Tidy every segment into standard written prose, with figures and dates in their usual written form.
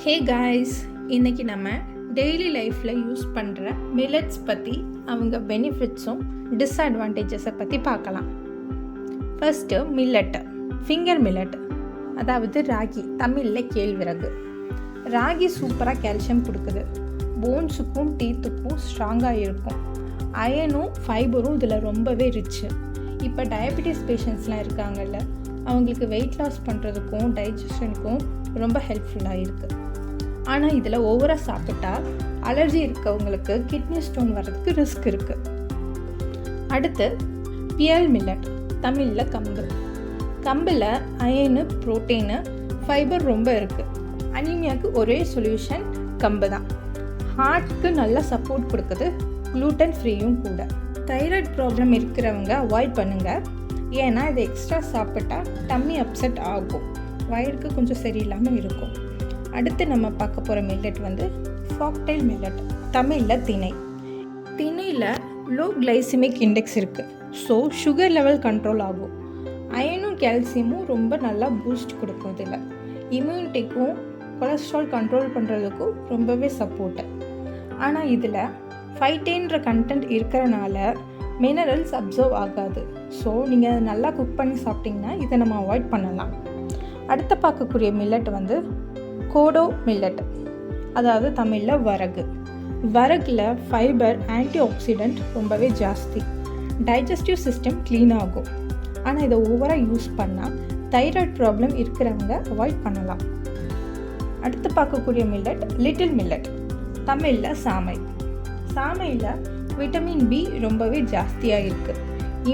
Hey guys, இன்றைக்கி நம்ம daily லைஃப்பில் யூஸ் பண்ணுற மில்லட்ஸ் பற்றி அவங்க பெனிஃபிட்ஸும் டிஸ்அட்வான்டேஜஸை பற்றி பார்க்கலாம். ஃபர்ஸ்ட்டு மில்லட்டு, ஃபிங்கர் மில்லட், அதாவது ராகி, தமிழில் கேழ்விறகு. ராகி சூப்பராக கால்சியம் கொடுக்குது, போன்ஸுக்கும் டீத்துக்கும் ஸ்ட்ராங்காக இருக்கும். அயனும் ஃபைபரும் இதில் ரொம்பவே ரிச்சு. இப்போ டயபெட்டிஸ் பேஷண்ட்ஸ்லாம் இருக்காங்கல்ல, அவங்களுக்கு வெயிட் லாஸ் பண்ணுறதுக்கும் டைஜஷனுக்கும் ரொம்ப ஹெல்ப்ஃபுல்லாக இருக்குது. ஆனால் இதில் ஓவராக சாப்பிட்டா அலர்ஜி இருக்கவங்களுக்கு கிட்னி ஸ்டோன் வர்றதுக்கு ரிஸ்க் இருக்குது. அடுத்து பியல் மில்லட், தமிழில் கம்பு. கம்பில் அயனு, புரோட்டீனு, ஃபைபர் ரொம்ப இருக்குது. அனீமியாவுக்கு ஒரே சொல்யூஷன் கம்பு தான். ஹார்ட்க்கு நல்லா சப்போர்ட் கொடுக்குது, க்ளூட்டன் ஃப்ரீயும் கூட. தைராய்டு ப்ராப்ளம் இருக்கிறவங்க அவாய்ட் பண்ணுங்கள், ஏன்னா இதை எக்ஸ்ட்ரா சாப்பிட்டா டம்மி அப்செட் ஆகும், வயிறுக்கு கொஞ்சம் சரியில்லாமல் இருக்கும். அடுத்து நம்ம பார்க்க போகிற மில்லட் வந்து ஃபாக்டைல் மில்லட், தமிழில் திணை. திணையில் லோ கிளைசிமிக் இண்டெக்ஸ் இருக்குது, ஸோ சுகர் லெவல் கண்ட்ரோல் ஆகும். அயனும் கால்சியமும் ரொம்ப நல்லா பூஸ்ட் கொடுக்கும். இதில் இம்யூனிட்டிக்கும் கொலஸ்ட்ரால் கண்ட்ரோல் பண்ணுறதுக்கும் ரொம்பவே சப்போர்ட்டு. ஆனால் இதில் ஃபைட்டேன்ற கண்டென்ட் இருக்கிறனால மினரல்ஸ் அப்சர்வ் ஆகாது. ஸோ நீங்கள் அதை நல்லா குக் பண்ணி சாப்பிட்டிங்கன்னா இதை நம்ம அவாய்ட் பண்ணலாம். அடுத்து பார்க்கக்கூடிய மில்லட் வந்து கோடோ மில்லட், அதாவது தமிழில் வரகு. வரகில் ஃபைபர், ஆன்டி ஆக்சிடென்ட் ரொம்பவே ஜாஸ்தி, டைஜஸ்டிவ் சிஸ்டம் க்ளீன் ஆகும். ஆனால் இதை ஓவராக யூஸ் பண்ணால் தைராய்டு ப்ராப்ளம் இருக்கிறவங்க அவாய்ட் பண்ணலாம். அடுத்து பார்க்கக்கூடிய மில்லட் லிட்டில் மில்லட், தமிழில் சாமை. சாமையில் விட்டமின் பி ரொம்பவே ஜாஸ்தியாக இருக்குது.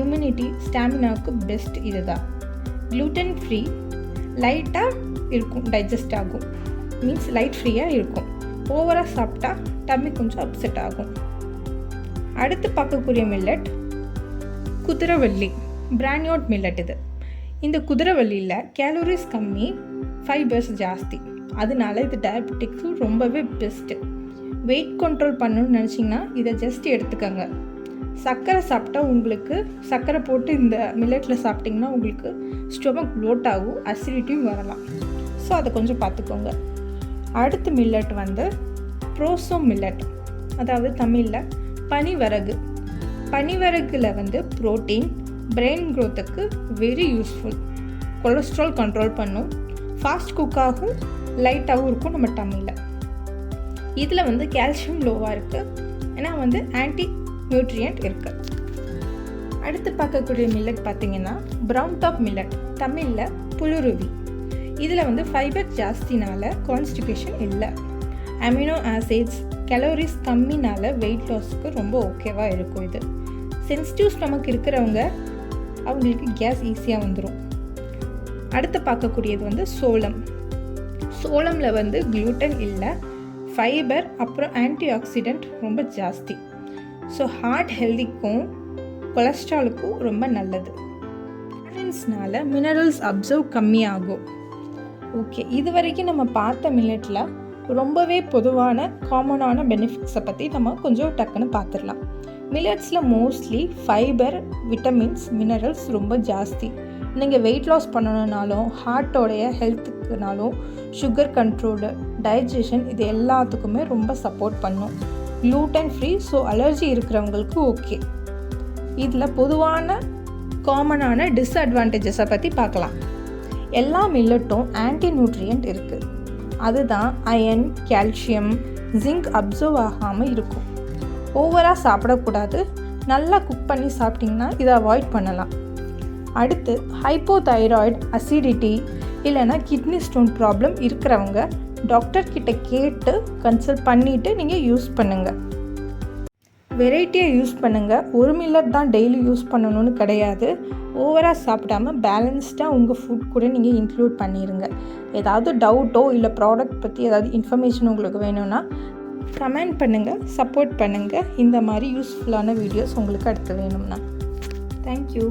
இம்யூனிட்டி, ஸ்டாமினாவுக்கு பெஸ்ட் இதுதான். க்ளூட்டன் ஃப்ரீ, லைட்டாக இருக்கும், டைஜஸ்ட் ஆகும், மீன்ஸ் லைட் ஃப்ரீயாக இருக்கும். ஓவராக சாப்பிட்டா டம்மி கொஞ்சம் அப்செட் ஆகும். அடுத்து பார்க்கக்கூடிய மில்லட் குதிரைவள்ளி, பிராண்யோட் மில்லட். இந்த குதிரைவள்ளியில் கேலோரிஸ் கம்மி, ஃபைபர்ஸ் ஜாஸ்தி, அதனால இது டயபெட்டிக்ஸும் ரொம்பவே பெஸ்ட்டு. வெயிட் கண்ட்ரோல் பண்ணணும்னு நினச்சிங்கன்னா இதை ஜஸ்ட் எடுத்துக்கோங்க. சர்க்கரை சாப்பிட்டா உங்களுக்கு சர்க்கரை போட்டு இந்த மில்லட்டில் சாப்பிட்டிங்கன்னா உங்களுக்கு ஸ்டொமக் ப்ளோட் ஆகும், அசிடிட்டியும் வரலாம். ஸோ அதை கொஞ்சம் பார்த்துக்கோங்க. அடுத்த மில்லட் வந்து ப்ரோசோ மில்லட், அதாவது தமிழில் பனிவரகு. பனிவரகுல வந்து ப்ரோட்டீன், பிரெயின் க்ரோத்துக்கு வெரி யூஸ்ஃபுல், கொலஸ்ட்ரால் கண்ட்ரோல் பண்ணும், ஃபாஸ்ட் குக்காகவும் லைட்டாகவும் இருக்கும் நம்ம டம்மியில். இதில் வந்து கால்சியம் லோவாக இருக்குது, ஏன்னா வந்து ஆன்டி நியூட்ரியன்ட் இருக்குது. அடுத்து பார்க்கக்கூடிய மில்லட் பார்த்திங்கன்னா ப்ரவுன் டாப் மில்லட், தமிழில் புழுருவி. இதில் வந்து ஃபைபர் ஜாஸ்தினால கான்ஸ்டிபேஷன் இல்லை, அமினோ ஆசிட்ஸ், கலோரிஸ் கம்மினால வெயிட் லாஸுக்கு ரொம்ப ஓகேவாக இருக்கும். இது சென்சிட்டிவ் ஸ்டொமக் இருக்கிறவங்க அவங்களுக்கு கேஸ் ஈஸியாக வந்துடும். அடுத்து பார்க்கக்கூடியது வந்து சோளம். சோளமில் வந்து க்ளூட்டன் இல்லை, ஃபைபர் அப்புறம் ஆன்டி ஆக்சிடென்ட் ரொம்ப ஜாஸ்தி. ஸோ ஹார்ட் ஹெல்திக்கும் கொலஸ்ட்ராலுக்கும் ரொம்ப நல்லது. பேலன்ஸ்னால மினரல்ஸ் அப்சர்வ் கம்மியாகும். ஓகே, இது வரைக்கும் நம்ம பார்த்த மில்லட்டில் ரொம்பவே பொதுவான காமனான பெனிஃபிட்ஸை பற்றி நம்ம கொஞ்சம் டக்குன்னு பார்த்துடலாம். மில்லட்ஸில் மோஸ்ட்லி ஃபைபர், விட்டமின்ஸ், மினரல்ஸ் ரொம்ப ஜாஸ்தி. நீங்கள் வெயிட் லாஸ் பண்ணணுன்னாலும், ஹார்ட்டோடைய ஹெல்த்துக்குனாலும், சுகர் கண்ட்ரோலு, டைஜஷன், இது எல்லாத்துக்குமே ரொம்ப சப்போர்ட் பண்ணும். க்ளூட்டன் ஃப்ரீ, ஸோ அலர்ஜி இருக்கிறவங்களுக்கு ஓகே. இதில் பொதுவான காமனான டிஸ்அட்வான்டேஜஸை பற்றி பார்க்கலாம். எல்லா மில்லட்டும் ஆன்டி நியூட்ரியன்ட் இருக்குது, அதுதான் அயன், கால்சியம், ஜிங்க் அப்சர்வ் ஆகாமல் இருக்கும். ஓவராக சாப்பிடக்கூடாது, நல்லா குக் பண்ணி சாப்பிட்டிங்கன்னா இதை அவாய்ட் பண்ணலாம். அடுத்து ஹைப்போதைராய்டு, அசிடிட்டி இல்லைன்னா கிட்னி ஸ்டோன் ப்ராப்ளம் இருக்கிறவங்க டாக்டர்கிட்ட கேட்டு கன்சல்ட் பண்ணிவிட்டு நீங்கள் யூஸ் பண்ணுங்கள். வெரைட்டியாக யூஸ் பண்ணுங்கள், ஒரு மில்லட் தான் டெய்லி யூஸ் பண்ணணும்னு கிடையாது. ஓவராக சாப்பிடாமல் பேலன்ஸ்டாக உங்கள் ஃபுட் கூட நீங்கள் இன்க்ளூட் பண்ணிடுங்க. ஏதாவது டவுட்டோ இல்லை ப்ராடக்ட் பற்றி ஏதாவது இன்ஃபர்மேஷன் உங்களுக்கு வேணும்னா கமெண்ட் பண்ணுங்கள், சப்போர்ட் பண்ணுங்கள். இந்த மாதிரி யூஸ்ஃபுல்லான வீடியோஸ் உங்களுக்கு அடுத்து வேணும்னா. தேங்க்யூ.